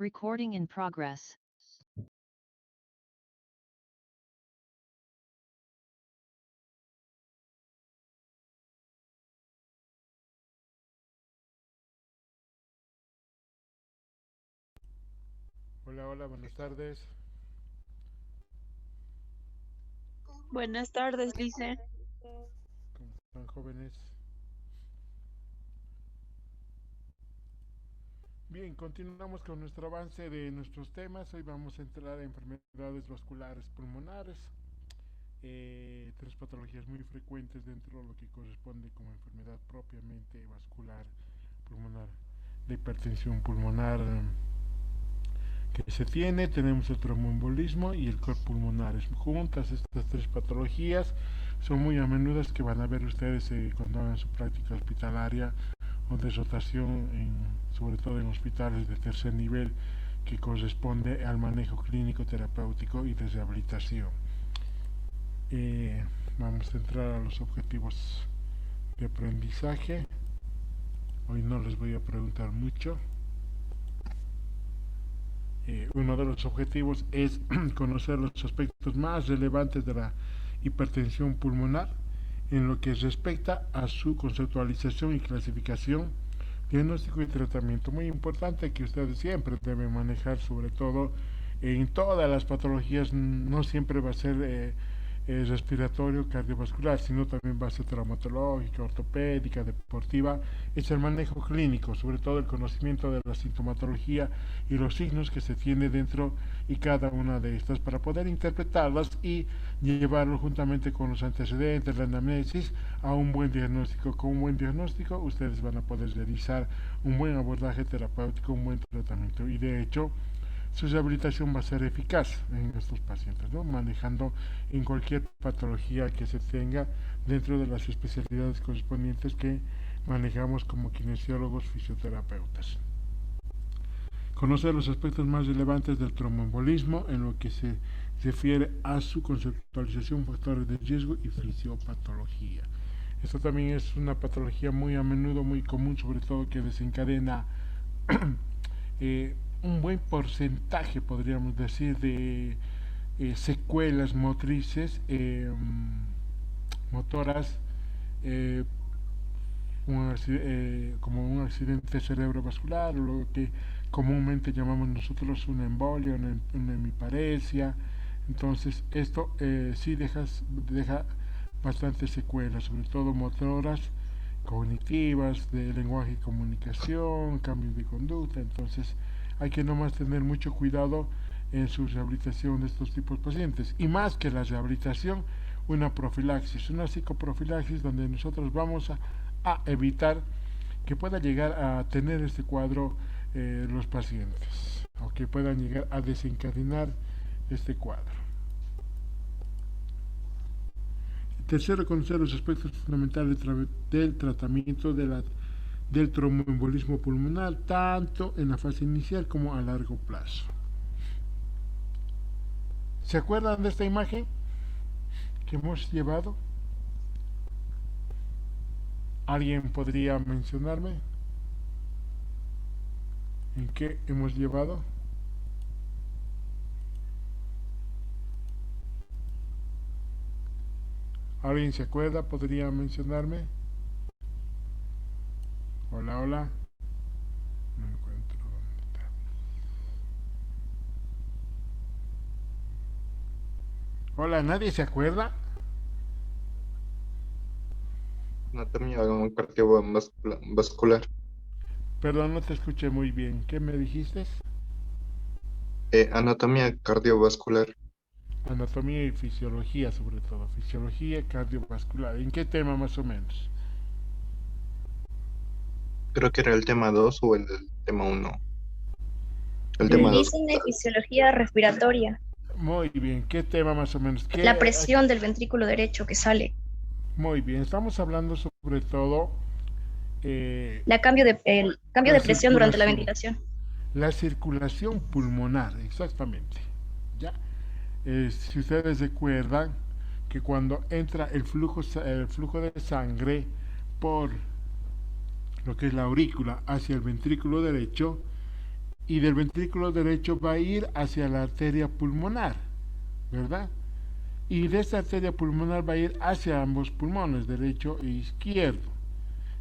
Recording in progress. Hola, hola, buenas tardes. Buenas tardes, Lice. ¿Cómo están, jóvenes? Bien, continuamos con nuestro avance de nuestros temas. Hoy vamos a entrar a enfermedades vasculares pulmonares. Tres patologías muy frecuentes dentro de lo que corresponde como enfermedad propiamente vascular pulmonar. La hipertensión pulmonar que se tiene, tenemos el tromboembolismo y el cor pulmonar. Juntas estas tres patologías son muy a menudas que van a ver ustedes cuando hagan su práctica hospitalaria o de rotación, sobre todo en hospitales de tercer nivel, que corresponde al manejo clínico, terapéutico y de rehabilitación. Vamos a entrar a los objetivos de aprendizaje. Hoy no les voy a preguntar mucho. Uno de los objetivos es conocer los aspectos más relevantes de la hipertensión pulmonar en lo que respecta a su conceptualización y clasificación, diagnóstico y tratamiento. Muy importante que ustedes siempre deben manejar, sobre todo en todas las patologías. No siempre va a ser respiratorio, cardiovascular, sino también va a ser traumatológica, ortopédica, deportiva. Es el manejo clínico, sobre todo el conocimiento de la sintomatología y los signos que se tiene dentro y cada una de estas para poder interpretarlas y llevarlo juntamente con los antecedentes, la anamnesis, a un buen diagnóstico. Con un buen diagnóstico ustedes van a poder realizar un buen abordaje terapéutico, un buen tratamiento, y de hecho su rehabilitación va a ser eficaz en estos pacientes, ¿no? Manejando en cualquier patología que se tenga dentro de las especialidades correspondientes que manejamos como kinesiólogos fisioterapeutas. Conocer los aspectos más relevantes del tromboembolismo en lo que se refiere a su conceptualización, factores de riesgo y fisiopatología. Esto también es una patología muy a menudo, muy común, sobre todo que desencadena un buen porcentaje, podríamos decir, de secuelas motrices, motoras, eh, como un accidente cerebrovascular, o lo que comúnmente llamamos nosotros una embolia, una hemiparesia. Entonces, esto sí deja bastantes secuelas, sobre todo motoras, cognitivas, de lenguaje y comunicación, cambios de conducta. Entonces, hay que nomás tener mucho cuidado en su rehabilitación de estos tipos de pacientes. Y más que la rehabilitación, una profilaxis, una psicoprofilaxis donde nosotros vamos a evitar que pueda llegar a tener este cuadro los pacientes, o que puedan llegar a desencadenar este cuadro. Tercero, conocer los aspectos fundamentales del tratamiento del tromboembolismo pulmonar, tanto en la fase inicial como a largo plazo. ¿Se acuerdan de esta imagen que hemos llevado? ¿Alguien podría mencionarme en qué hemos llevado? ¿Alguien se acuerda? ¿Podría mencionarme? Hola, hola. No encuentro dónde está. Hola, ¿nadie se acuerda? Anatomía cardiovascular. Perdón, no te escuché muy bien. ¿Qué me dijiste? Anatomía cardiovascular. Anatomía y fisiología, sobre todo. Fisiología cardiovascular. ¿En qué tema más o menos? Creo que era el tema 2 o el tema uno. El Bien, tema El 2. listening de fisiología respiratoria, muy bien. ¿Qué tema más o menos? la presión del ventrículo derecho que sale, Muy bien. Estamos hablando sobre todo el cambio la de presión durante la circulación. ventilación. La circulación pulmonar, exactamente. ¿Ya? Si ustedes recuerdan que cuando entra el flujo de sangre por lo que es la aurícula hacia el ventrículo derecho, y del ventrículo derecho va a ir hacia la arteria pulmonar, ¿verdad? Y de esta arteria pulmonar va a ir hacia ambos pulmones, derecho e izquierdo.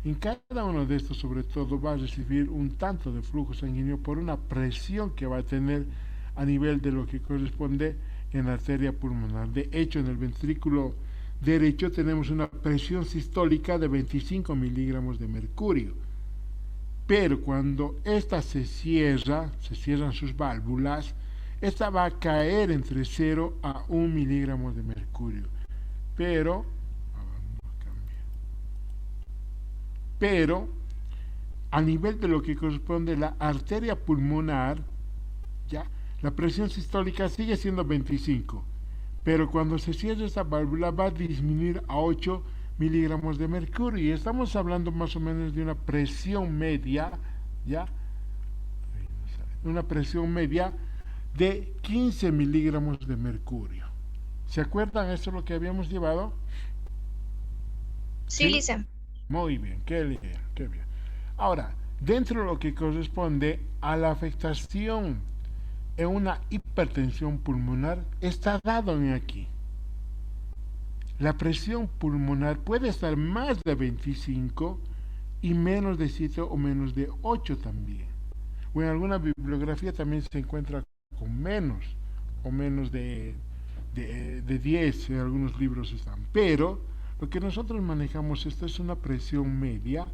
En cada uno de estos, sobre todo, va a recibir un tanto de flujo sanguíneo por una presión que va a tener a nivel de lo que corresponde en la arteria pulmonar. De hecho, en el ventrículo derecho tenemos una presión sistólica de 25 miligramos de mercurio. Pero cuando esta se cierran sus válvulas, esta va a caer entre 0 a 1 miligramo de mercurio. Pero a nivel de lo que corresponde a la arteria pulmonar, ya, la presión sistólica sigue siendo 25, pero cuando se cierra esta válvula va a disminuir a 8 miligramos de mercurio, y estamos hablando más o menos de una presión media, ya, una presión media de 15 miligramos de mercurio. ¿Se acuerdan? ¿Esto es lo que habíamos llevado? Sí, lice. Muy bien, qué bien, qué bien. Ahora, dentro de lo que corresponde a la afectación en una hipertensión pulmonar, está dado en aquí. La presión pulmonar puede estar más de 25 y menos de 7 o menos de 8 también. O en alguna bibliografía también se encuentra con menos o menos de 10, en algunos libros están. Pero lo que nosotros manejamos, esto es una presión media,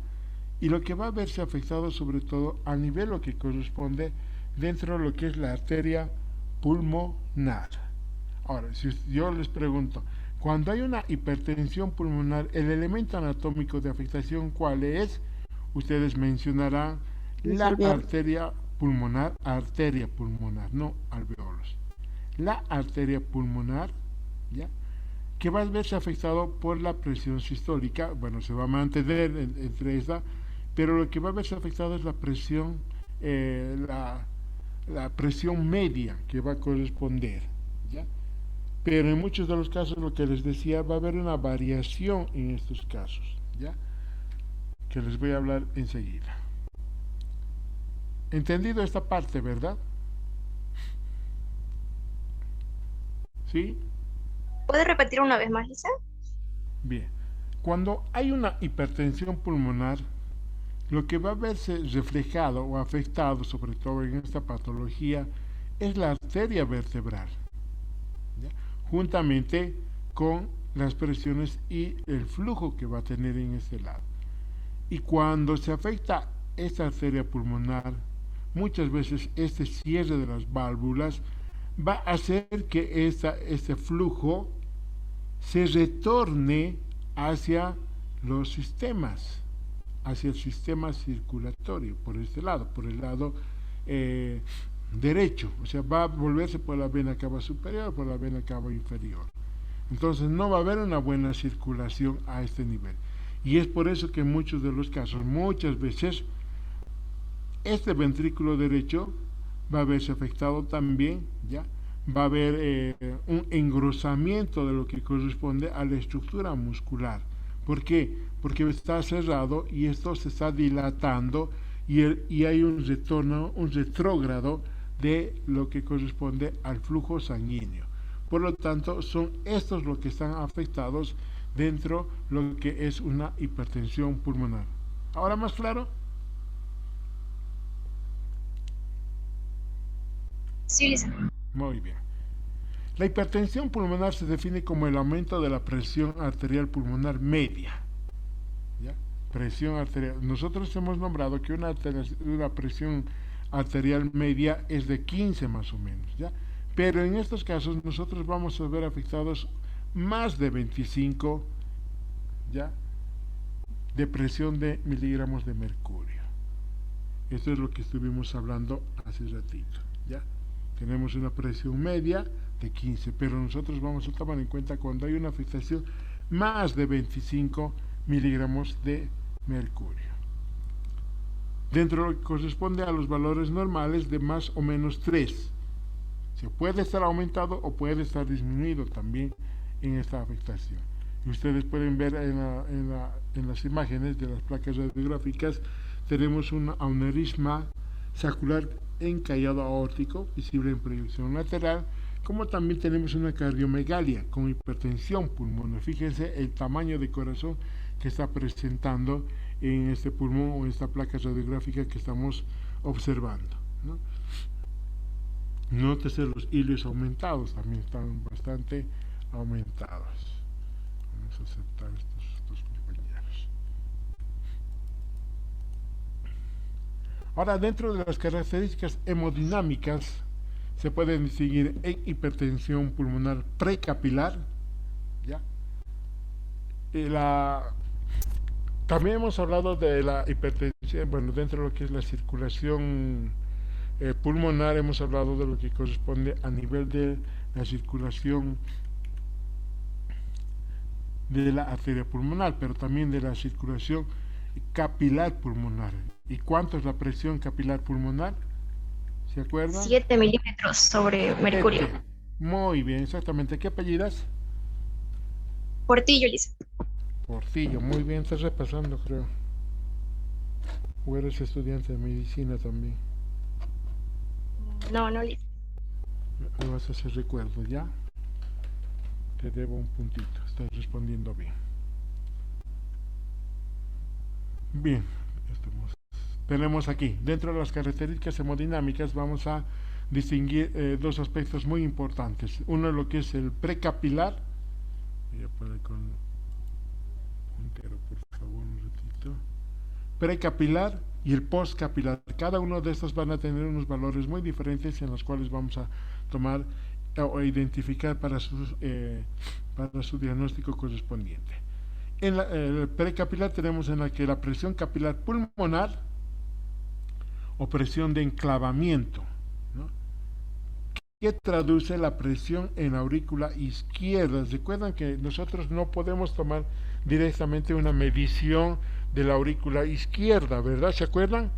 y lo que va a verse afectado sobre todo a nivel lo que corresponde dentro de lo que es la arteria pulmonar. Ahora, si yo les pregunto, cuando hay una hipertensión pulmonar, el elemento anatómico de afectación, ¿cuál es? Ustedes mencionarán la arteria pulmonar, no alveolos. La arteria pulmonar, ¿ya?, que va a verse afectado por la presión sistólica. Bueno, se va a mantener entre esta, pero lo que va a verse afectado es la presión, la presión media que va a corresponder, ¿ya? Pero en muchos de los casos, lo que les decía, va a haber una variación en estos casos, ¿ya?, que les voy a hablar enseguida. ¿Entendido esta parte, verdad? ¿Sí? ¿Puede repetir una vez más, Lisa? Bien. Cuando hay una hipertensión pulmonar, lo que va a verse reflejado o afectado, sobre todo en esta patología, es la arteria vertebral, ¿ya?, juntamente con las presiones y el flujo que va a tener en este lado. Y cuando se afecta esta arteria pulmonar, muchas veces este cierre de las válvulas va a hacer que este flujo se retorne hacia los sistemas, hacia el sistema circulatorio, por este lado, por el lado derecho. O sea, va a volverse por la vena cava superior, por la vena cava inferior. Entonces no va a haber una buena circulación a este nivel. Y es por eso que en muchos de los casos, muchas veces, este ventrículo derecho va a verse afectado también, ¿ya? Va a haber un engrosamiento de lo que corresponde a la estructura muscular. ¿Por qué? Porque está cerrado y esto se está dilatando, y hay un retorno, un retrógrado de lo que corresponde al flujo sanguíneo. Por lo tanto, son estos los que están afectados dentro de lo que es una hipertensión pulmonar. ¿Ahora más claro? Sí, Lisa. Muy bien. La hipertensión pulmonar se define como el aumento de la presión arterial pulmonar media, ¿ya? Presión arterial. Nosotros hemos nombrado que una presión arterial media es de 15 más o menos, ¿ya? Pero en estos casos nosotros vamos a ver afectados más de 25, ¿ya?, de presión de miligramos de mercurio. Esto es lo que estuvimos hablando hace ratito, ¿ya? Tenemos una presión media de 15, pero nosotros vamos a tomar en cuenta cuando hay una afectación más de 25 miligramos de mercurio. Dentro de lo que corresponde a los valores normales de más o menos 3. Se puede estar aumentado o puede estar disminuido también en esta afectación. Y ustedes pueden ver en las imágenes de las placas radiográficas, tenemos un aneurisma sacral encallado aórtico, visible en proyección lateral, como también tenemos una cardiomegalia con hipertensión pulmonar. Fíjense el tamaño de corazón que está presentando en este pulmón o en esta placa radiográfica que estamos observando, ¿no? Nótese los hilios aumentados, también están bastante aumentados. Vamos a aceptar estos compañeros. Ahora, dentro de las características hemodinámicas se pueden distinguir en hipertensión pulmonar precapilar, ¿ya? También hemos hablado de la hipertensión, bueno, dentro de lo que es la circulación pulmonar, hemos hablado de lo que corresponde a nivel de la circulación de la arteria pulmonar, pero también de la circulación capilar pulmonar. ¿Y cuánto es la presión capilar pulmonar? ¿Se acuerdan? 7 milímetros sobre mercurio. 7. Muy bien, exactamente. ¿Qué apellidas? Portillo, Lisa. Portillo, muy bien, estás repasando, creo. ¿O eres estudiante de medicina también? No, Lisa. Me vas a hacer recuerdo, ¿ya? Te debo un puntito, estás respondiendo bien. Bien, tenemos aquí, dentro de las características hemodinámicas, vamos a distinguir dos aspectos muy importantes. Uno es lo que es el precapilar. Voy a poner con puntero, por favor, un ratito. Precapilar y el postcapilar. Cada uno de estos van a tener unos valores muy diferentes en los cuales vamos a tomar o identificar para su diagnóstico correspondiente. En el precapilar tenemos en la que la presión capilar pulmonar o presión de enclavamiento, ¿no? Que traduce la presión en la aurícula izquierda. Recuerdan que nosotros no podemos tomar directamente una medición de la aurícula izquierda, ¿verdad? ¿Se acuerdan?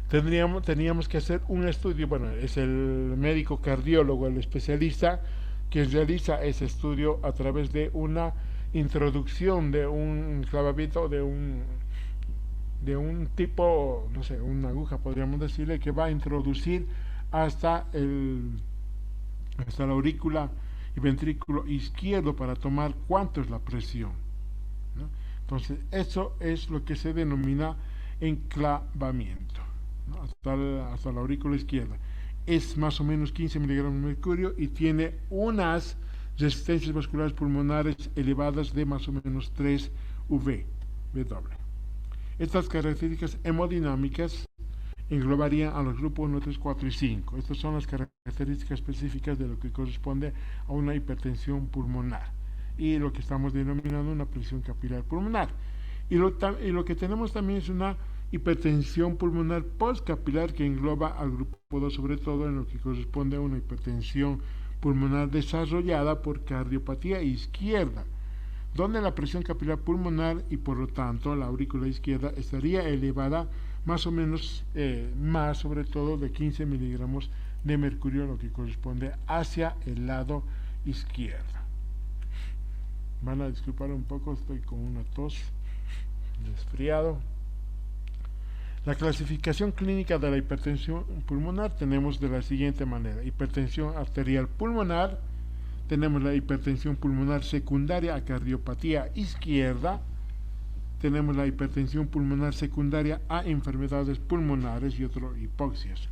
Teníamos que hacer un estudio, bueno, es el médico cardiólogo, el especialista, quien realiza ese estudio a través de una introducción de un clavamiento de un tipo, no sé, una aguja podríamos decirle, que va a introducir hasta la aurícula y ventrículo izquierdo para tomar cuánto es la presión, ¿no? Entonces, eso es lo que se denomina enclavamiento, ¿no? hasta la aurícula izquierda. Es más o menos 15 miligramos de mercurio y tiene unas resistencias vasculares pulmonares elevadas de más o menos 3 V. Estas características hemodinámicas englobarían a los grupos 1, 3, 4 y 5. Estas son las características específicas de lo que corresponde a una hipertensión pulmonar y lo que estamos denominando una presión capilar pulmonar. Y lo que tenemos también es una hipertensión pulmonar postcapilar que engloba al grupo 2, sobre todo en lo que corresponde a una hipertensión pulmonar desarrollada por cardiopatía izquierda, donde la presión capilar pulmonar y por lo tanto la aurícula izquierda estaría elevada más o menos, más sobre todo de 15 miligramos de mercurio, lo que corresponde hacia el lado izquierdo. Van a disculpar un poco, estoy con una tos, resfriado. La clasificación clínica de la hipertensión pulmonar tenemos de la siguiente manera: hipertensión arterial pulmonar, tenemos la hipertensión pulmonar secundaria a cardiopatía izquierda, tenemos la hipertensión pulmonar secundaria a enfermedades pulmonares y otras hipoxias,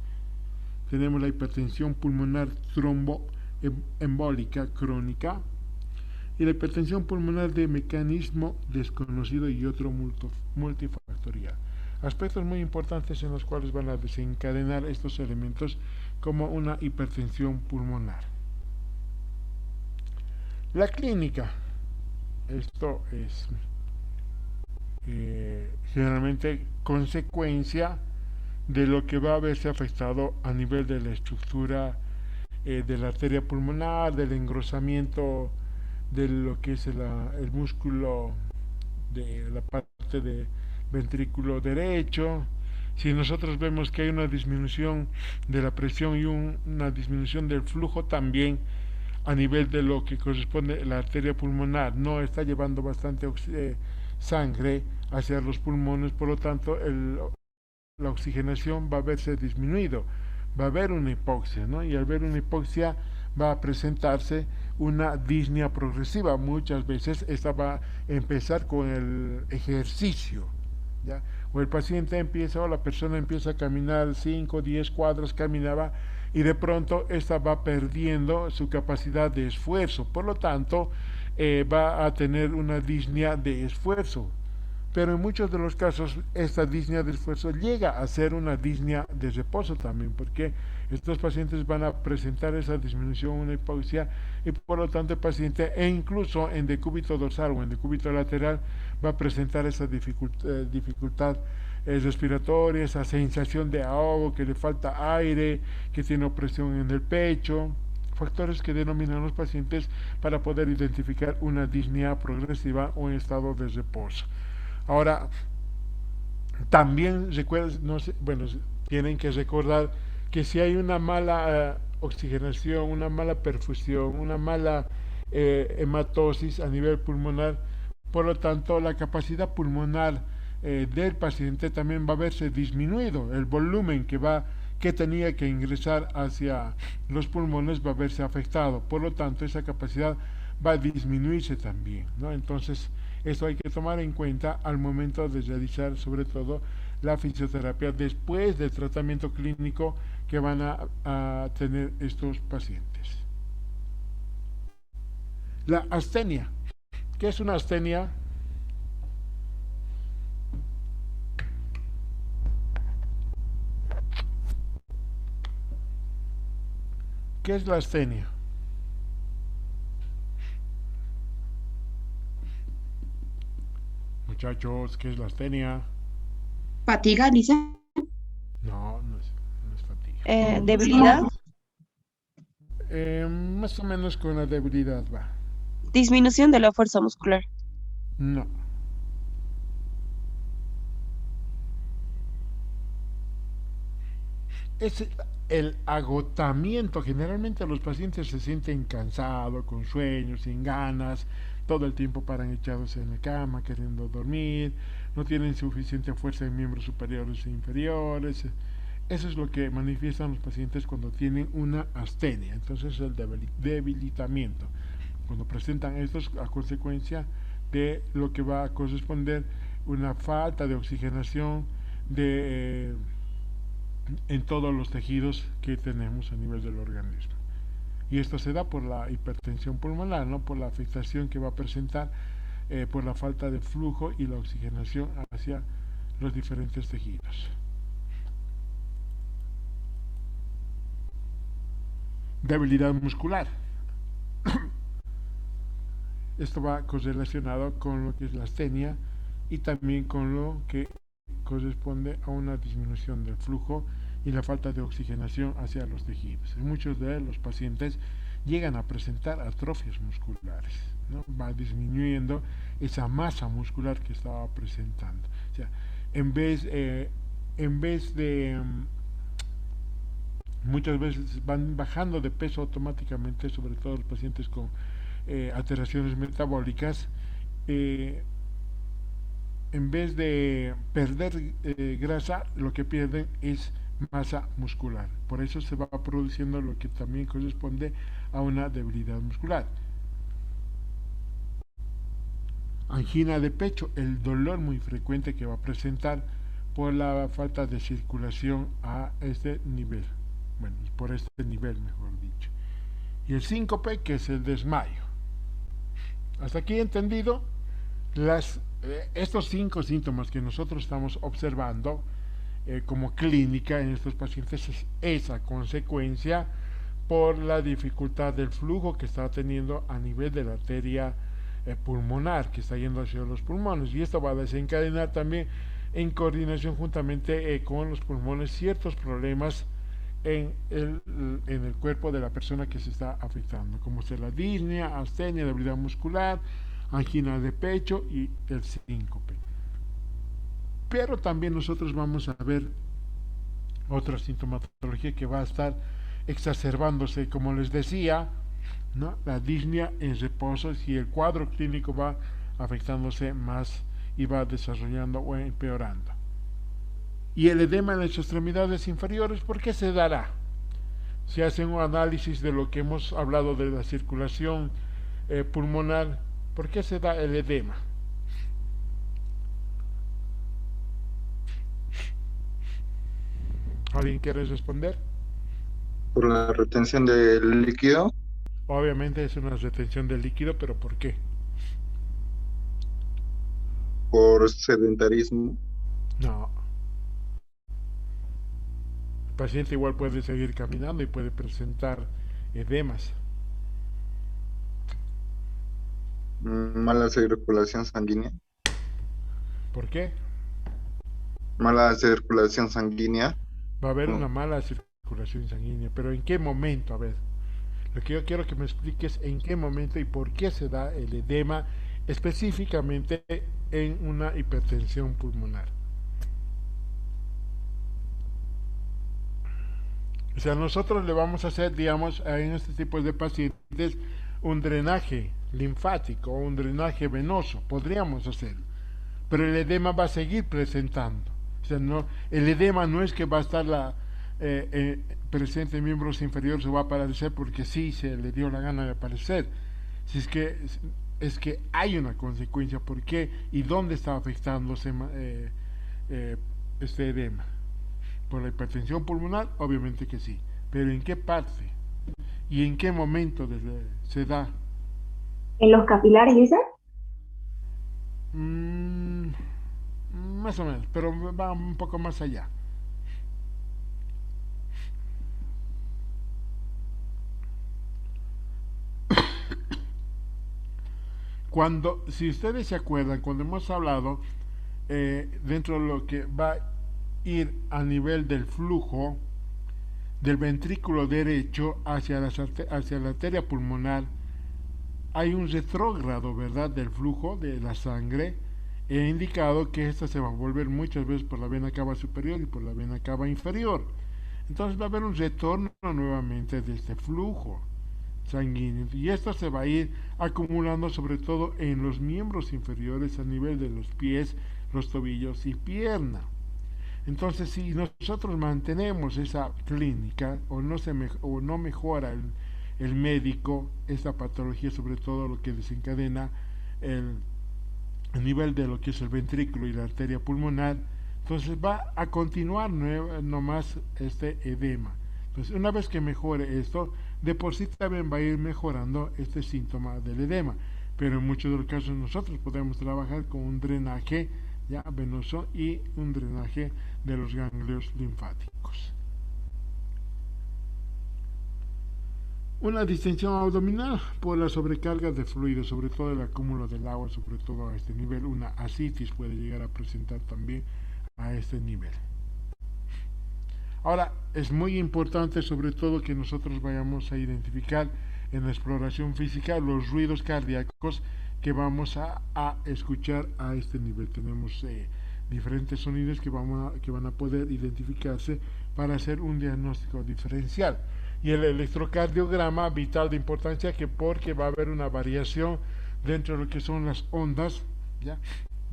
tenemos la hipertensión pulmonar tromboembólica crónica y la hipertensión pulmonar de mecanismo desconocido y otro multifactorial. Aspectos muy importantes en los cuales van a desencadenar estos elementos como una hipertensión pulmonar. La clínica, esto es generalmente consecuencia de lo que va a verse afectado a nivel de la estructura de la arteria pulmonar, del engrosamiento de lo que es el músculo de la parte de ventrículo derecho. Si nosotros vemos que hay una disminución de la presión y una disminución del flujo también a nivel de lo que corresponde a la arteria pulmonar, no está llevando bastante sangre hacia los pulmones, por lo tanto el la oxigenación va a verse disminuido, va a haber una hipoxia, ¿no? Y al ver una hipoxia va a presentarse una disnea progresiva. Muchas veces esta va a empezar con el ejercicio, ¿ya? O el paciente empieza o la persona empieza a caminar 5, 10 cuadras, caminaba y de pronto esta va perdiendo su capacidad de esfuerzo, por lo tanto va a tener una disnea de esfuerzo, pero en muchos de los casos esta disnea de esfuerzo llega a ser una disnea de reposo también, porque estos pacientes van a presentar esa disminución, una hipoxia, y por lo tanto el paciente, e incluso en decúbito dorsal o en decúbito lateral, va a presentar esa dificultad respiratoria, esa sensación de ahogo, que le falta aire, que tiene opresión en el pecho, factores que denominan los pacientes para poder identificar una disnea progresiva o en estado de reposo. Ahora, también recuerden, no sé, bueno, tienen que recordar que si hay una mala oxigenación, una mala perfusión, una mala hematosis a nivel pulmonar, por lo tanto la capacidad pulmonar del paciente también va a verse disminuido, el volumen que tenía que ingresar hacia los pulmones va a verse afectado, por lo tanto esa capacidad va a disminuirse también, ¿no? Entonces esto hay que tomar en cuenta al momento de realizar sobre todo la fisioterapia después del tratamiento clínico que van a tener estos pacientes. La astenia. ¿Qué es una astenia? ¿Qué es la astenia? Muchachos, ¿qué es la astenia? Fatiga, dice. No es fatiga. Debilidad, Más o menos con la debilidad va. disminución de la fuerza muscular, No. Es el agotamiento. Generalmente los pacientes se sienten cansados, con sueños, sin ganas, todo el tiempo paran echados en la cama, queriendo dormir, no tienen suficiente fuerza en miembros superiores e inferiores. Eso es lo que manifiestan los pacientes cuando tienen una astenia. Entonces el debilitamiento. Cuando presentan esto a consecuencia de lo que va a corresponder una falta de oxigenación en todos los tejidos que tenemos a nivel del organismo. Y esto se da por la hipertensión pulmonar, ¿no? Por la afectación que va a presentar por la falta de flujo y la oxigenación hacia los diferentes tejidos. Debilidad muscular. Esto va correlacionado con lo que es la astenia y también con lo que corresponde a una disminución del flujo y la falta de oxigenación hacia los tejidos. En muchos de los pacientes llegan a presentar atrofias musculares, ¿no? Va disminuyendo esa masa muscular que estaba presentando. O sea, en vez de muchas veces van bajando de peso automáticamente, sobre todo los pacientes con alteraciones metabólicas, en vez de perder grasa, lo que pierden es masa muscular. Por eso se va produciendo lo que también corresponde a una debilidad muscular. Angina de pecho, el dolor muy frecuente que va a presentar por la falta de circulación a este nivel. Bueno, por este nivel, mejor dicho. Y el síncope, que es el desmayo. Hasta aquí entendido. Estos 5 síntomas que nosotros estamos observando como clínica en estos pacientes es esa consecuencia por la dificultad del flujo que está teniendo a nivel de la arteria pulmonar que está yendo hacia los pulmones, y esto va a desencadenar también en coordinación juntamente con los pulmones ciertos problemas en el cuerpo de la persona que se está afectando, como ser la disnea, astenia, debilidad muscular, angina de pecho y el síncope. Pero también nosotros vamos a ver otra sintomatología que va a estar exacerbándose, como les decía, ¿no? La disnea en reposo, si el cuadro clínico va afectándose más y va desarrollando o empeorando. Y el edema en las extremidades inferiores, ¿por qué se dará? Si hacen un análisis de lo que hemos hablado de la circulación pulmonar, ¿por qué se da el edema? ¿Alguien quiere responder? Por la retención del líquido, Obviamente es una retención del líquido, pero ¿por qué? por sedentarismo, No. El paciente igual puede seguir caminando y puede presentar edemas. mala circulación sanguínea, ¿Por qué? mala circulación sanguínea, Va a haber mm, una mala circulación sanguínea, pero ¿en qué momento? A ver, lo que yo quiero que me expliques en qué momento y por qué se da el edema específicamente en una hipertensión pulmonar. O sea, nosotros le vamos a hacer, digamos, en este tipo de pacientes un drenaje linfático o un drenaje venoso, podríamos hacerlo, pero el edema va a seguir presentando. O sea, no, el edema no es que va a estar presente en miembros inferiores o va a aparecer porque sí se le dio la gana de aparecer. Si es que hay una consecuencia, ¿por qué y dónde está afectándose este edema? Por la hipertensión pulmonar, obviamente que sí, pero ¿en qué parte y en qué momento se da? ¿En los capilares, dice? Mm, más o menos, pero va un poco más allá. Cuando, si ustedes se acuerdan, cuando hemos hablado dentro de lo que va a ir a nivel del flujo del ventrículo derecho hacia la arteria pulmonar, hay un retrógrado, ¿verdad?, del flujo de la sangre. He indicado que esta se va a volver muchas veces por la vena cava superior y por la vena cava inferior. Entonces va a haber un retorno nuevamente de este flujo sanguíneo y esto se va a ir acumulando sobre todo en los miembros inferiores a nivel de los pies, los tobillos y pierna. Entonces, si nosotros mantenemos esa clínica o no mejora el médico esta patología, sobre todo lo que desencadena el nivel de lo que es el ventrículo y la arteria pulmonar, entonces va a continuar nomás este edema. Entonces, una vez que mejore esto, de por sí también va a ir mejorando este síntoma del edema. Pero en muchos de los casos nosotros podemos trabajar con un drenaje ya venoso y un drenaje de los ganglios linfáticos. Una distensión abdominal por la sobrecarga de fluidos, sobre todo el acúmulo del agua, sobre todo a este nivel. Una ascitis puede llegar a presentar también a este nivel. Ahora, es muy importante sobre todo que nosotros vayamos a identificar en la exploración física los ruidos cardíacos que vamos a escuchar a este nivel. Tenemos diferentes sonidos que van a poder identificarse para hacer un diagnóstico diferencial. Y el electrocardiograma, vital de importancia, porque va a haber una variación dentro de lo que son las ondas, ¿ya?,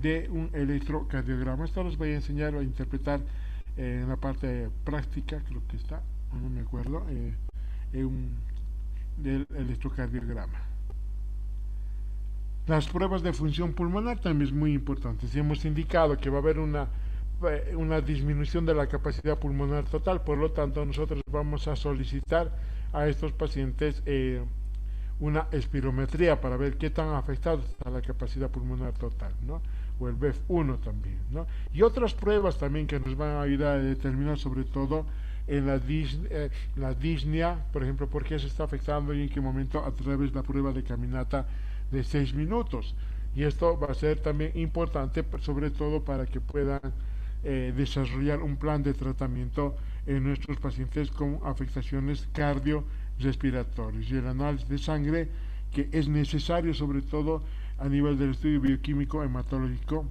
de un electrocardiograma. Esto los voy a enseñar a interpretar en la parte práctica, creo que está, no me acuerdo, del electrocardiograma. Las pruebas de función pulmonar también es muy importante. Si hemos indicado que va a haber una disminución de la capacidad pulmonar total, por lo tanto nosotros vamos a solicitar a estos pacientes una espirometría para ver qué tan afectada está la capacidad pulmonar total, ¿no?, o el BEF1 también, ¿no?, y otras pruebas también que nos van a ayudar a determinar, sobre todo en la disnea, por ejemplo, por qué se está afectando y en qué momento, a través de la prueba de caminata de 6 minutos. Y esto va a ser también importante, sobre todo para que puedan desarrollar un plan de tratamiento en nuestros pacientes con afectaciones cardiorrespiratorias. Y el análisis de sangre, que es necesario sobre todo a nivel del estudio bioquímico hematológico,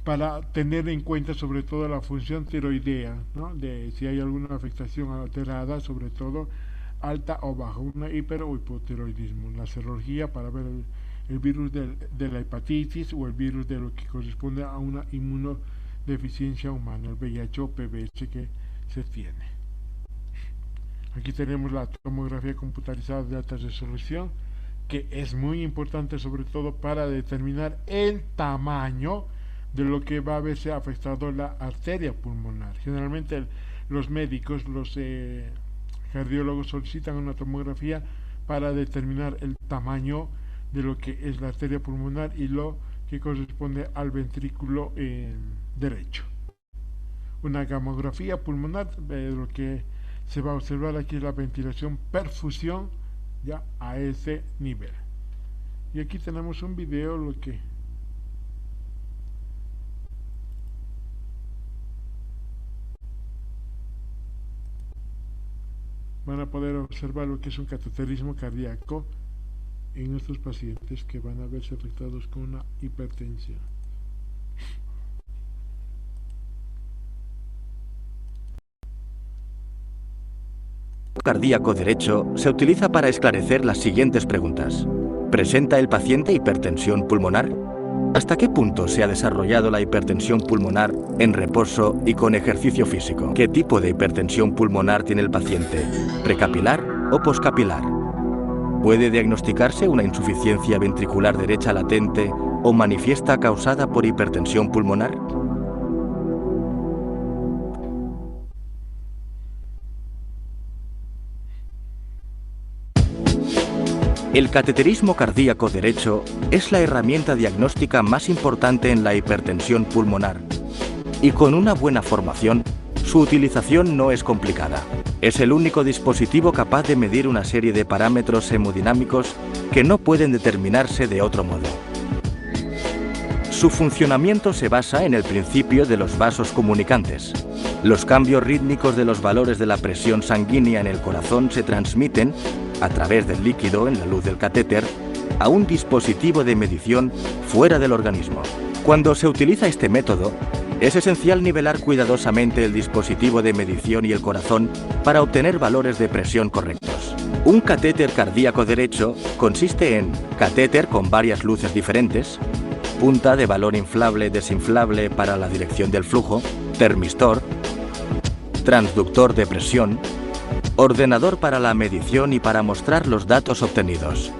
para tener en cuenta sobre todo la función tiroidea, ¿no?, de si hay alguna afectación alterada, sobre todo alta o baja, una hiper o hipotiroidismo. La serología para ver el virus de la hepatitis o el virus de lo que corresponde a una deficiencia humana, el VIH o PBS que se tiene. Aquí tenemos la tomografía computarizada de alta resolución, que es muy importante sobre todo para determinar el tamaño de lo que va a verse afectado la arteria pulmonar. Generalmente los médicos, los cardiólogos solicitan una tomografía para determinar el tamaño de lo que es la arteria pulmonar y lo que corresponde al ventrículo derecho. Una gamografía pulmonar, lo que se va a observar aquí es la ventilación, perfusión, ya a ese nivel. Y aquí tenemos un video, lo que van a poder observar lo que es un cateterismo cardíaco en estos pacientes que van a verse afectados con una hipertensión. Cardíaco derecho se utiliza para esclarecer las siguientes preguntas. ¿Presenta el paciente hipertensión pulmonar? ¿Hasta qué punto se ha desarrollado la hipertensión pulmonar en reposo y con ejercicio físico? ¿Qué tipo de hipertensión pulmonar tiene el paciente? ¿Precapilar o poscapilar? ¿Puede diagnosticarse una insuficiencia ventricular derecha latente o manifiesta causada por hipertensión pulmonar? El cateterismo cardíaco derecho es la herramienta diagnóstica más importante en la hipertensión pulmonar y con una buena formación, su utilización no es complicada. Es el único dispositivo capaz de medir una serie de parámetros hemodinámicos que no pueden determinarse de otro modo. Su funcionamiento se basa en el principio de los vasos comunicantes. Los cambios rítmicos de los valores de la presión sanguínea en el corazón se transmiten a través del líquido en la luz del catéter a un dispositivo de medición fuera del organismo. Cuando se utiliza este método, es esencial nivelar cuidadosamente el dispositivo de medición y el corazón para obtener valores de presión correctos. Un catéter cardíaco derecho consiste en catéter con varias luces diferentes, punta de balón inflable-desinflable para la dirección del flujo, termistor, transductor de presión, ordenador para la medición y para mostrar los datos obtenidos.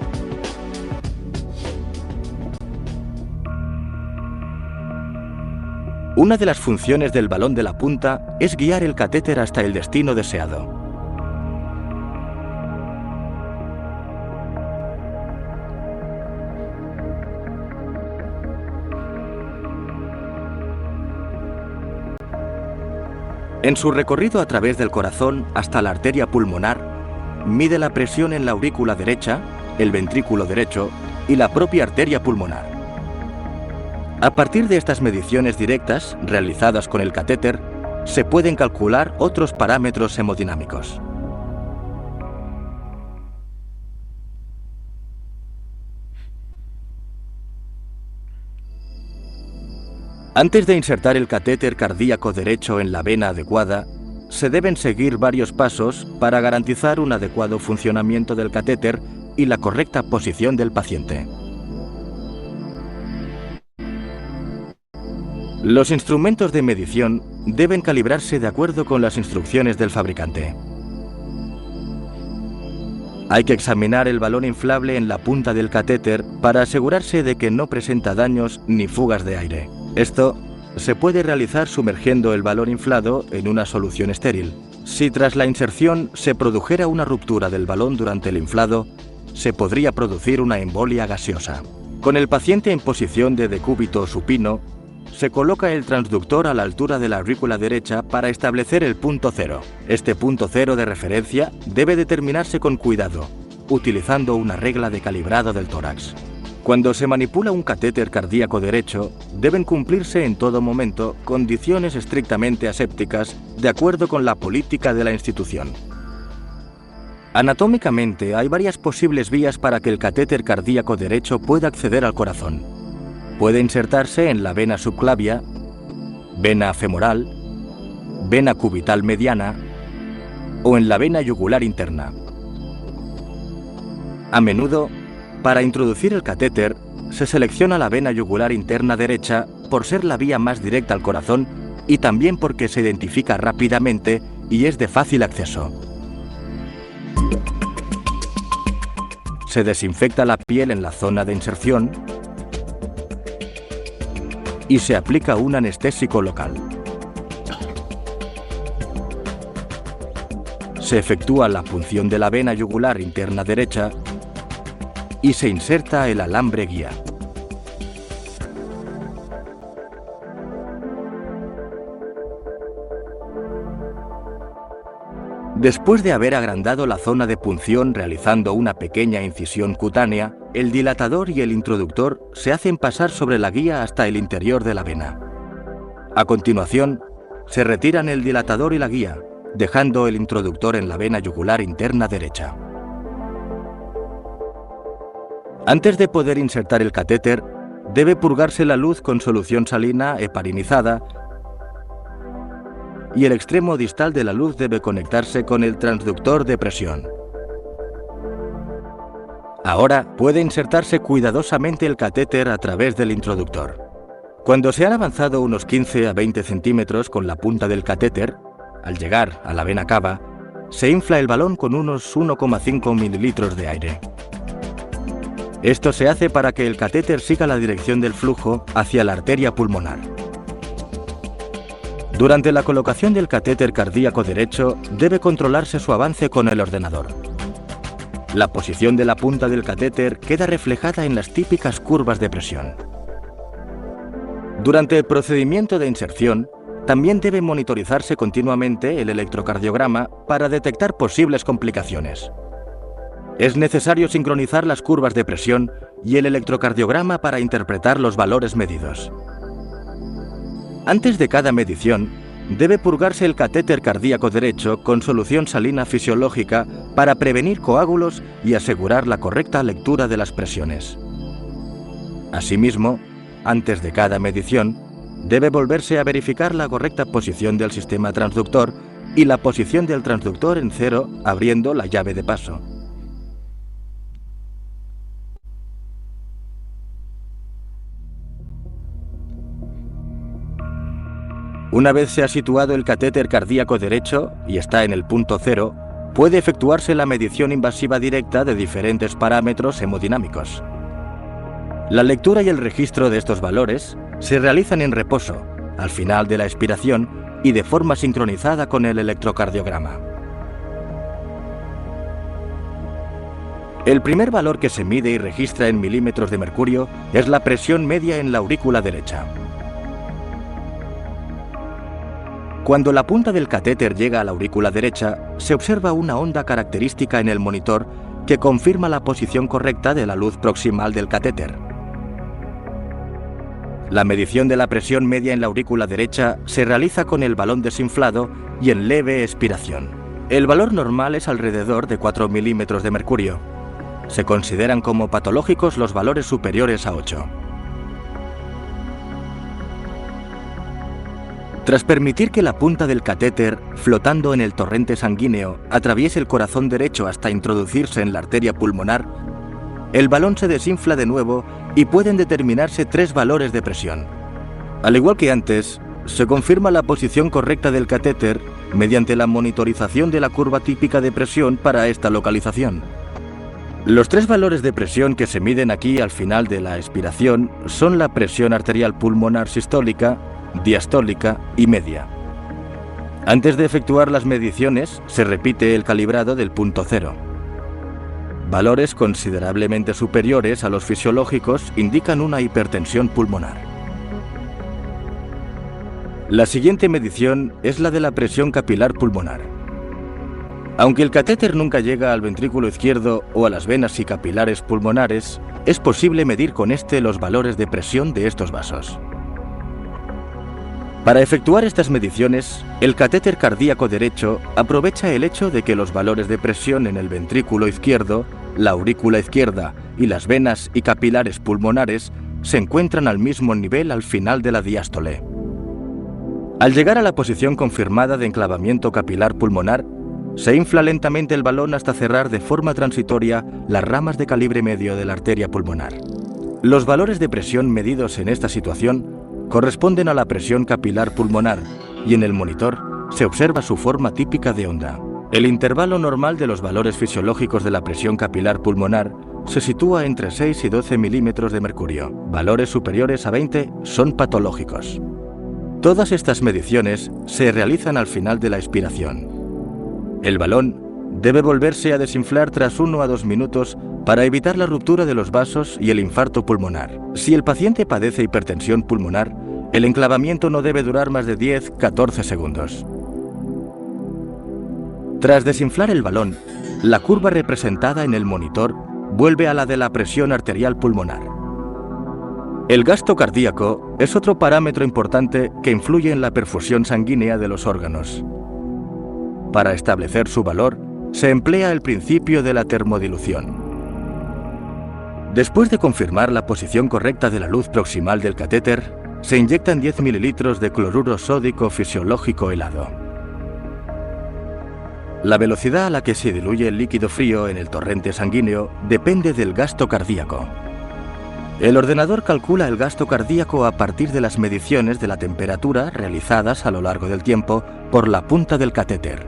Una de las funciones del balón de la punta es guiar el catéter hasta el destino deseado. En su recorrido a través del corazón hasta la arteria pulmonar, mide la presión en la aurícula derecha, el ventrículo derecho y la propia arteria pulmonar. A partir de estas mediciones directas, realizadas con el catéter, se pueden calcular otros parámetros hemodinámicos. Antes de insertar el catéter cardíaco derecho en la vena adecuada, se deben seguir varios pasos para garantizar un adecuado funcionamiento del catéter y la correcta posición del paciente. Los instrumentos de medición deben calibrarse de acuerdo con las instrucciones del fabricante. Hay que examinar el balón inflable en la punta del catéter para asegurarse de que no presenta daños ni fugas de aire. Esto se puede realizar sumergiendo el balón inflado en una solución estéril. Si tras la inserción se produjera una ruptura del balón durante el inflado, se podría producir una embolia gaseosa. Con el paciente en posición de decúbito supino, se coloca el transductor a la altura de la aurícula derecha para establecer el punto cero. Este punto cero de referencia debe determinarse con cuidado, utilizando una regla de calibrado del tórax. Cuando se manipula un catéter cardíaco derecho, deben cumplirse en todo momento condiciones estrictamente asépticas de acuerdo con la política de la institución. Anatómicamente, hay varias posibles vías para que el catéter cardíaco derecho pueda acceder al corazón. Puede insertarse en la vena subclavia, vena femoral, vena cubital mediana o en la vena yugular interna. A menudo, para introducir el catéter, se selecciona la vena yugular interna derecha por ser la vía más directa al corazón y también porque se identifica rápidamente y es de fácil acceso. Se desinfecta la piel en la zona de inserción y se aplica un anestésico local. Se efectúa la punción de la vena yugular interna derecha y se inserta el alambre guía. Después de haber agrandado la zona de punción realizando una pequeña incisión cutánea, el dilatador y el introductor se hacen pasar sobre la guía hasta el interior de la vena. A continuación, se retiran el dilatador y la guía, dejando el introductor en la vena yugular interna derecha. Antes de poder insertar el catéter, debe purgarse la luz con solución salina heparinizada y el extremo distal de la luz debe conectarse con el transductor de presión. Ahora puede insertarse cuidadosamente el catéter a través del introductor. Cuando se han avanzado unos 15 a 20 centímetros con la punta del catéter, al llegar a la vena cava, se infla el balón con unos 1,5 mililitros de aire. Esto se hace para que el catéter siga la dirección del flujo hacia la arteria pulmonar. Durante la colocación del catéter cardíaco derecho, debe controlarse su avance con el ordenador. La posición de la punta del catéter queda reflejada en las típicas curvas de presión. Durante el procedimiento de inserción, también debe monitorizarse continuamente el electrocardiograma para detectar posibles complicaciones. Es necesario sincronizar las curvas de presión y el electrocardiograma para interpretar los valores medidos. Antes de cada medición, debe purgarse el catéter cardíaco derecho con solución salina fisiológica para prevenir coágulos y asegurar la correcta lectura de las presiones. Asimismo, antes de cada medición, debe volverse a verificar la correcta posición del sistema transductor y la posición del transductor en cero abriendo la llave de paso. Una vez se ha situado el catéter cardíaco derecho y está en el punto cero, puede efectuarse la medición invasiva directa de diferentes parámetros hemodinámicos. La lectura y el registro de estos valores se realizan en reposo, al final de la expiración y de forma sincronizada con el electrocardiograma. El primer valor que se mide y registra en milímetros de mercurio es la presión media en la aurícula derecha. Cuando la punta del catéter llega a la aurícula derecha, se observa una onda característica en el monitor que confirma la posición correcta de la luz proximal del catéter. La medición de la presión media en la aurícula derecha se realiza con el balón desinflado y en leve expiración. El valor normal es alrededor de 4 milímetros de mercurio. Se consideran como patológicos los valores superiores a 8. Tras permitir que la punta del catéter, flotando en el torrente sanguíneo, atraviese el corazón derecho hasta introducirse en la arteria pulmonar, el balón se desinfla de nuevo y pueden determinarse 3 valores de presión. Al igual que antes, se confirma la posición correcta del catéter mediante la monitorización de la curva típica de presión para esta localización. Los 3 valores de presión que se miden aquí al final de la expiración son la presión arterial pulmonar sistólica, diastólica y media. Antes de efectuar las mediciones, se repite el calibrado del punto cero. Valores considerablemente superiores a los fisiológicos indican una hipertensión pulmonar. La siguiente medición es la de la presión capilar pulmonar. Aunque el catéter nunca llega al ventrículo izquierdo o a las venas y capilares pulmonares, es posible medir con este los valores de presión de estos vasos. Para efectuar estas mediciones, el catéter cardíaco derecho aprovecha el hecho de que los valores de presión en el ventrículo izquierdo, la aurícula izquierda y las venas y capilares pulmonares se encuentran al mismo nivel al final de la diástole. Al llegar a la posición confirmada de enclavamiento capilar pulmonar, se infla lentamente el balón hasta cerrar de forma transitoria las ramas de calibre medio de la arteria pulmonar. Los valores de presión medidos en esta situación corresponden a la presión capilar pulmonar y en el monitor se observa su forma típica de onda. El intervalo normal de los valores fisiológicos de la presión capilar pulmonar se sitúa entre 6 y 12 milímetros de mercurio. Valores superiores a 20 son patológicos. Todas estas mediciones se realizan al final de la expiración. El balón debe volverse a desinflar tras 1 a 2 minutos para evitar la ruptura de los vasos y el infarto pulmonar. Si el paciente padece hipertensión pulmonar, el enclavamiento no debe durar más de 10-14 segundos. Tras desinflar el balón, la curva representada en el monitor vuelve a la de la presión arterial pulmonar. El gasto cardíaco es otro parámetro importante que influye en la perfusión sanguínea de los órganos. Para establecer su valor, se emplea el principio de la termodilución. Después de confirmar la posición correcta de la luz proximal del catéter, se inyectan 10 mililitros de cloruro sódico fisiológico helado. La velocidad a la que se diluye el líquido frío en el torrente sanguíneo depende del gasto cardíaco. El ordenador calcula el gasto cardíaco a partir de las mediciones de la temperatura realizadas a lo largo del tiempo por la punta del catéter.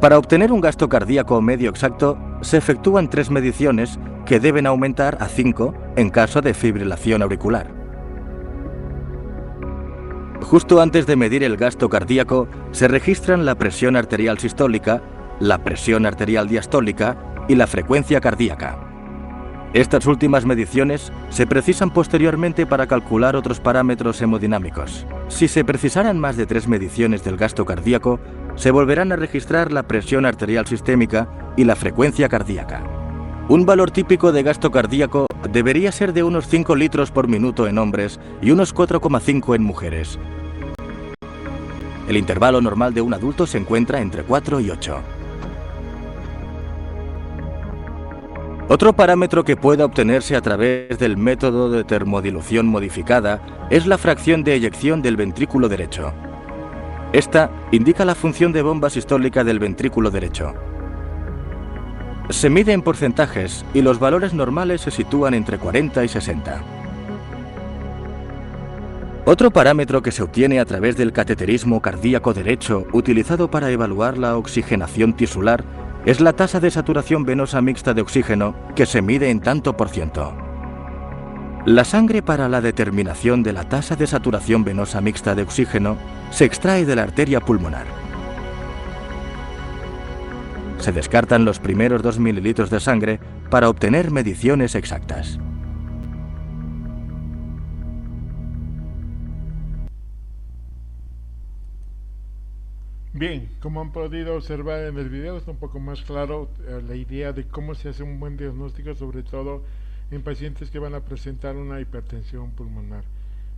Para obtener un gasto cardíaco medio exacto, se efectúan 3 mediciones que deben aumentar a 5 en caso de fibrilación auricular. Justo antes de medir el gasto cardíaco, se registran la presión arterial sistólica, la presión arterial diastólica y la frecuencia cardíaca. Estas últimas mediciones se precisan posteriormente para calcular otros parámetros hemodinámicos. Si se precisaran más de 3 mediciones del gasto cardíaco, se volverán a registrar la presión arterial sistémica y la frecuencia cardíaca. Un valor típico de gasto cardíaco debería ser de unos 5 litros por minuto en hombres y unos 4,5 en mujeres. El intervalo normal de un adulto se encuentra entre 4 y 8. Otro parámetro que pueda obtenerse a través del método de termodilución modificada es la fracción de eyección del ventrículo derecho. Esta indica la función de bomba sistólica del ventrículo derecho. Se mide en porcentajes y los valores normales se sitúan entre 40 y 60. Otro parámetro que se obtiene a través del cateterismo cardíaco derecho utilizado para evaluar la oxigenación tisular es la tasa de saturación venosa mixta de oxígeno, que se mide en tanto por ciento. La sangre para la determinación de la tasa de saturación venosa mixta de oxígeno se extrae de la arteria pulmonar. Se descartan los primeros 2 mililitros de sangre para obtener mediciones exactas. Bien, como han podido observar en el video, está un poco más claro la idea de cómo se hace un buen diagnóstico, sobre todo en pacientes que van a presentar una hipertensión pulmonar.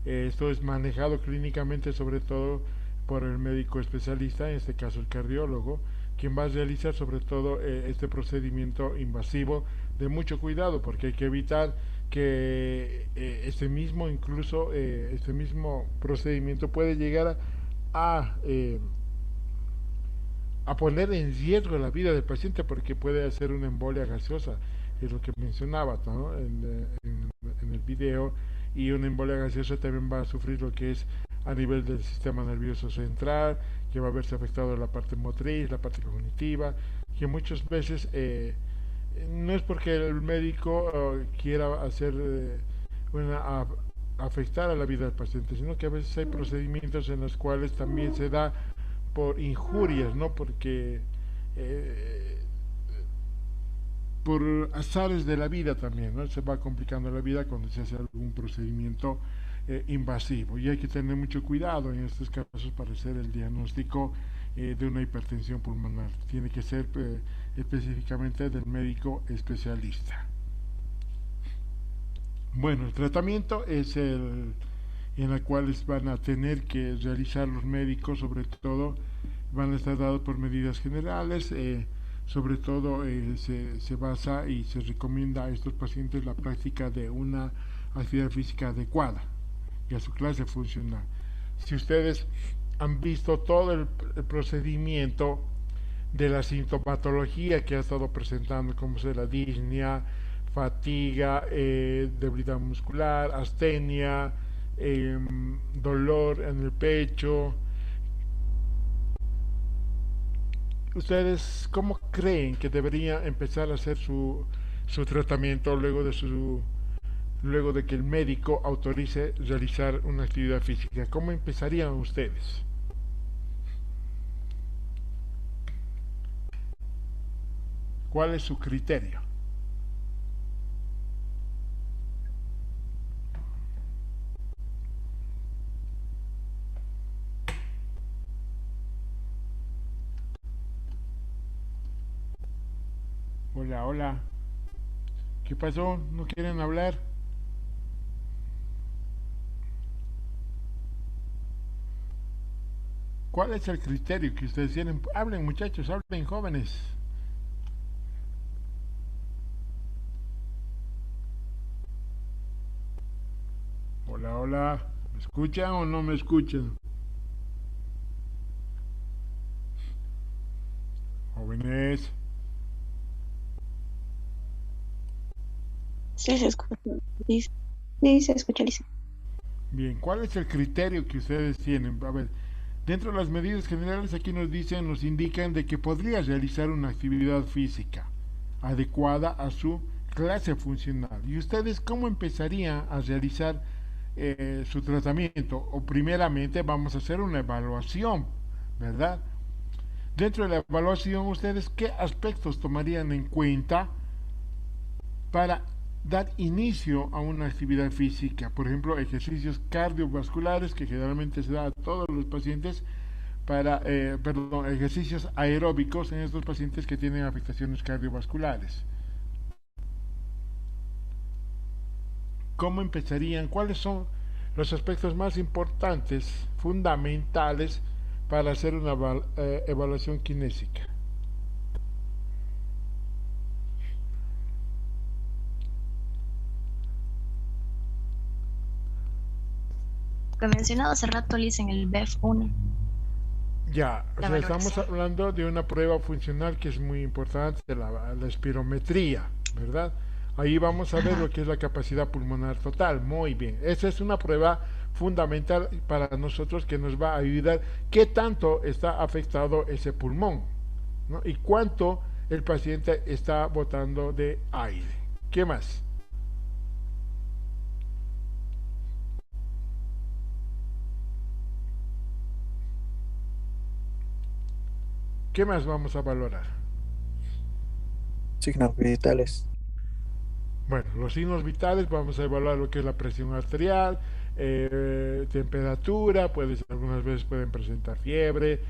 Esto es manejado clínicamente sobre todo por el médico especialista, en este caso el cardiólogo, quien va a realizar sobre todo este procedimiento invasivo de mucho cuidado, porque hay que evitar que este mismo procedimiento puede llegar a poner en riesgo la vida del paciente, porque puede hacer una embolia gaseosa, es lo que mencionaba, ¿no? en el video, y una embolia gaseosa también va a sufrir lo que es a nivel del sistema nervioso central, que va a verse afectado la parte motriz, la parte cognitiva, que muchas veces no es porque el médico quiera hacer afectar a la vida del paciente, sino que a veces hay procedimientos en los cuales también se da por injurias, no porque por azares de la vida también, ¿no? Se va complicando la vida cuando se hace algún procedimiento invasivo, y hay que tener mucho cuidado en estos casos para hacer el diagnóstico de una hipertensión pulmonar. Tiene que ser específicamente del médico especialista. Bueno, el tratamiento es el en la cual van a tener que realizar los médicos, sobre todo van a estar dados por medidas generales, sobre todo se basa y se recomienda a estos pacientes la práctica de una actividad física adecuada y a su clase funcional. Si ustedes han visto todo el procedimiento de la sintomatología que ha estado presentando, como es la disnea, fatiga, debilidad muscular, astenia, dolor en el pecho. ¿Ustedes cómo creen que debería empezar a hacer su tratamiento luego de que el médico autorice realizar una actividad física? ¿Cómo empezarían ustedes? ¿Cuál es su criterio? Hola, hola. ¿Qué pasó? ¿No quieren hablar? ¿Cuál es el criterio que ustedes tienen? Hablen, muchachos, hablen, jóvenes. Hola, hola. ¿Me escuchan o no me escuchan? Jóvenes. Sí, se escucha. Sí, sí, se escucha, Lisa. Bien, ¿cuál es el criterio que ustedes tienen? A ver, dentro de las medidas generales aquí nos indican de que podría realizar una actividad física adecuada a su clase funcional. ¿Y ustedes cómo empezarían a realizar su tratamiento? O primeramente vamos a hacer una evaluación, ¿verdad? Dentro de la evaluación, ¿ustedes qué aspectos tomarían en cuenta para dar inicio a una actividad física? Por ejemplo, ejercicios cardiovasculares que generalmente se da a todos los pacientes ejercicios aeróbicos en estos pacientes que tienen afectaciones cardiovasculares. ¿Cómo empezarían? ¿Cuáles son los aspectos más importantes, fundamentales para hacer una evaluación kinésica? Que mencionado hace rato, Liz, en el BEF1. Ya, o La sea, estamos valoración. hablando de una prueba funcional que es muy importante, la espirometría, ¿verdad? Ahí vamos a ver Ajá. lo que es la capacidad pulmonar total. Muy bien, esa es una prueba fundamental para nosotros que nos va a ayudar qué tanto está afectado ese pulmón, ¿no? Y cuánto el paciente está botando de aire. ¿Qué más? ¿Qué más vamos a valorar? Signos vitales. Bueno, los signos vitales, vamos a evaluar lo que es la presión arterial, temperatura, algunas veces pueden presentar fiebre,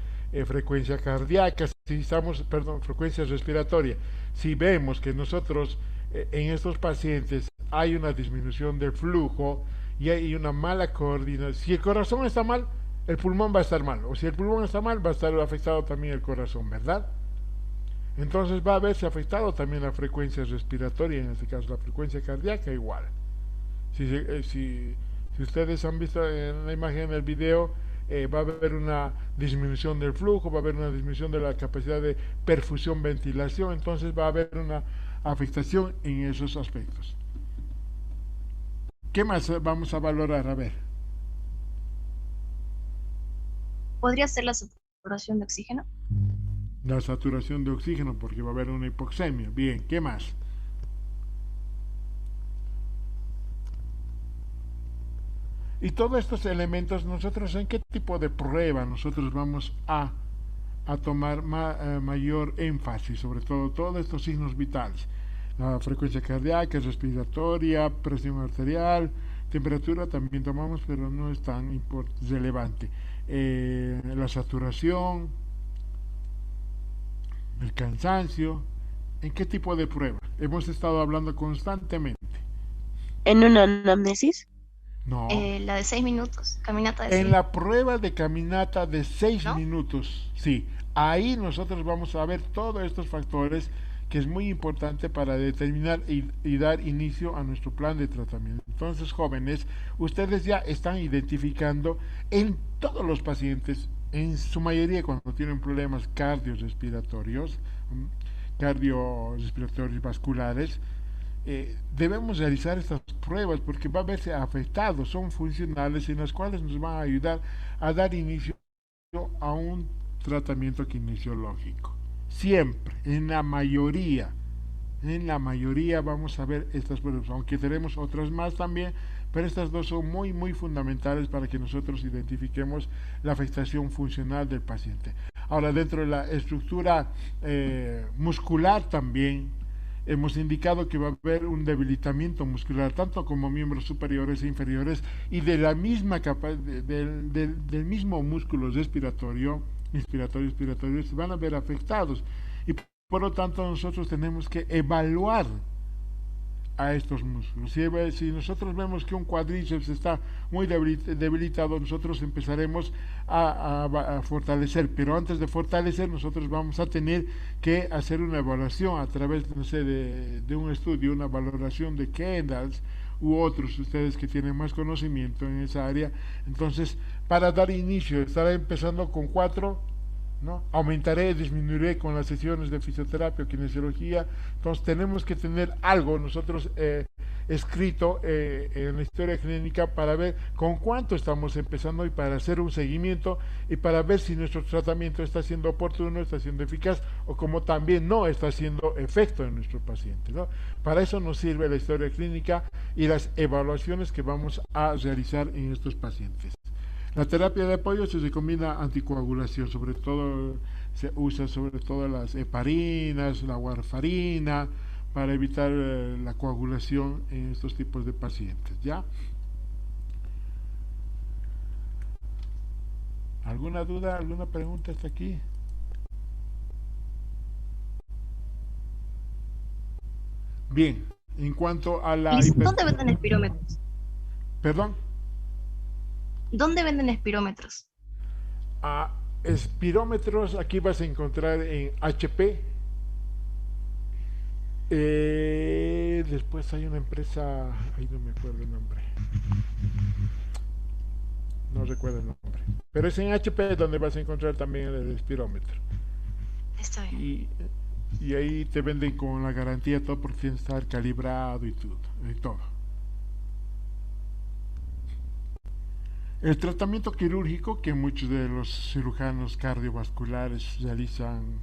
frecuencia cardíaca, si estamos, perdón, frecuencia respiratoria. Si vemos que nosotros en estos pacientes hay una disminución del flujo y hay una mala coordinación, si el corazón está mal, el pulmón va a estar mal, o si el pulmón está mal, va a estar afectado también el corazón, ¿verdad? Entonces va a verse afectado también la frecuencia respiratoria, en este caso la frecuencia cardíaca igual. Si ustedes han visto en la imagen del video, va a haber una disminución del flujo, va a haber una disminución de la capacidad de perfusión, ventilación, entonces va a haber una afectación en esos aspectos. ¿Qué más vamos a valorar? A ver. ¿Podría ser la saturación de oxígeno? La saturación de oxígeno, porque va a haber una hipoxemia. Bien, ¿qué más? Y todos estos elementos, nosotros en qué tipo de prueba nosotros vamos a tomar mayor énfasis, sobre todo todos estos signos vitales. La frecuencia cardíaca, respiratoria, presión arterial, temperatura también tomamos, pero no es tan relevante. La saturación, el cansancio. ¿En qué tipo de prueba? Hemos estado hablando constantemente. En una anamnesis. No. La de 6 minutos, caminata de 6 En la prueba de caminata de 6 ¿no? minutos, sí. Ahí nosotros vamos a ver todos estos factores que es muy importante para determinar y dar inicio a nuestro plan de tratamiento. Entonces, jóvenes, ustedes ya están identificando en todos los pacientes, en su mayoría cuando tienen problemas cardiorrespiratorios vasculares, debemos realizar estas pruebas porque va a verse afectados, son funcionales en las cuales nos van a ayudar a dar inicio a un tratamiento kinesiológico. Siempre, en la mayoría vamos a ver estas pruebas, aunque tenemos otras más también, pero estas dos son muy, muy fundamentales para que nosotros identifiquemos la afectación funcional del paciente. Ahora, dentro de la estructura muscular también, hemos indicado que va a haber un debilitamiento muscular, tanto como miembros superiores e inferiores, y de la misma del mismo músculo respiratorio, inspiratorio, se van a ver afectados. Y por lo tanto nosotros tenemos que evaluar a estos músculos. Si nosotros vemos que un cuádriceps está muy debilitado, nosotros empezaremos a fortalecer, pero antes de fortalecer nosotros vamos a tener que hacer una evaluación a través, no sé, de un estudio, una valoración de Kendalls u otros, ustedes que tienen más conocimiento en esa área. Entonces, para dar inicio, estaré empezando con 4, ¿no? Aumentaré, disminuiré con las sesiones de fisioterapia o kinesiología. Entonces tenemos que tener algo nosotros escrito en la historia clínica para ver con cuánto estamos empezando y para hacer un seguimiento y para ver si nuestro tratamiento está siendo oportuno, está siendo eficaz o como también no está haciendo efecto en nuestro paciente, ¿no? Para eso nos sirve la historia clínica y las evaluaciones que vamos a realizar en estos pacientes. La terapia de apoyo se recomienda anticoagulación, sobre todo se usa sobre todo las heparinas, la warfarina, para evitar la coagulación en estos tipos de pacientes, ¿ya? ¿Alguna duda, alguna pregunta hasta aquí? Bien, en cuanto a la ¿Dónde venden espirómetros? ¿Perdón? ¿Dónde venden espirómetros? Espirómetros aquí vas a encontrar en HP. Después hay una empresa, ahí no me acuerdo el nombre, no recuerdo el nombre, pero es en HP donde vas a encontrar también el espirómetro. Está bien. Y ahí te venden con la garantía todo porque tiene que estar calibrado y todo. El tratamiento quirúrgico, que muchos de los cirujanos cardiovasculares realizan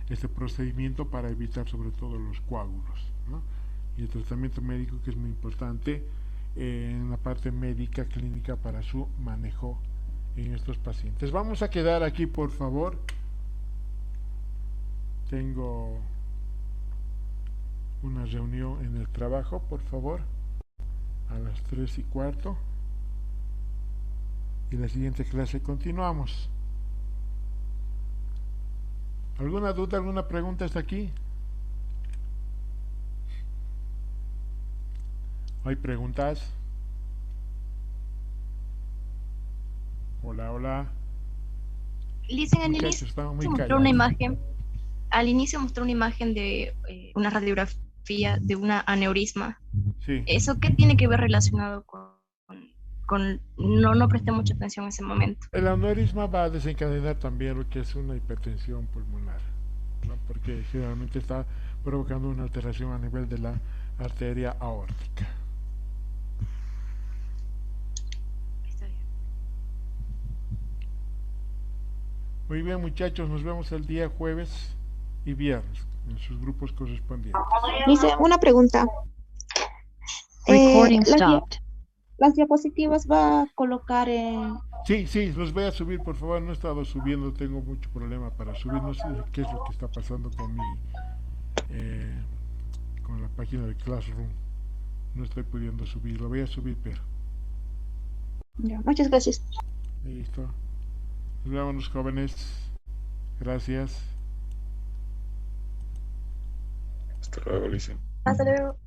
este procedimiento para evitar sobre todo los coágulos, ¿no? Y el tratamiento médico, que es muy importante en la parte médica clínica para su manejo en estos pacientes. Vamos a quedar aquí, por favor. Tengo una reunión en el trabajo, por favor, a las 3:15. Y la siguiente clase continuamos. ¿Alguna duda, alguna pregunta hasta aquí? ¿Hay preguntas? Hola. Dicen al Muchachos, inicio estaban muy mostró callados. una imagen. Al inicio mostró una imagen de una radiografía de una aneurisma. Sí. ¿Eso qué tiene que ver relacionado con no presté mucha atención en ese momento? El aneurisma va a desencadenar también lo que es una hipertensión pulmonar, ¿no? Porque generalmente está provocando una alteración a nivel de la arteria aórtica. Está bien. Muy bien, muchachos, nos vemos el día jueves y viernes en sus grupos correspondientes. Dice, una pregunta. Recording las, stopped. las diapositivas va a colocar en... Sí, los voy a subir, por favor. No he estado subiendo, tengo mucho problema para subir. No sé qué es lo que está pasando con con la página de Classroom. No estoy pudiendo subir, lo voy a subir, pero... Ya, muchas gracias. Listo. Nos vemos, jóvenes. Gracias. Hasta luego, Alicia. Hasta luego.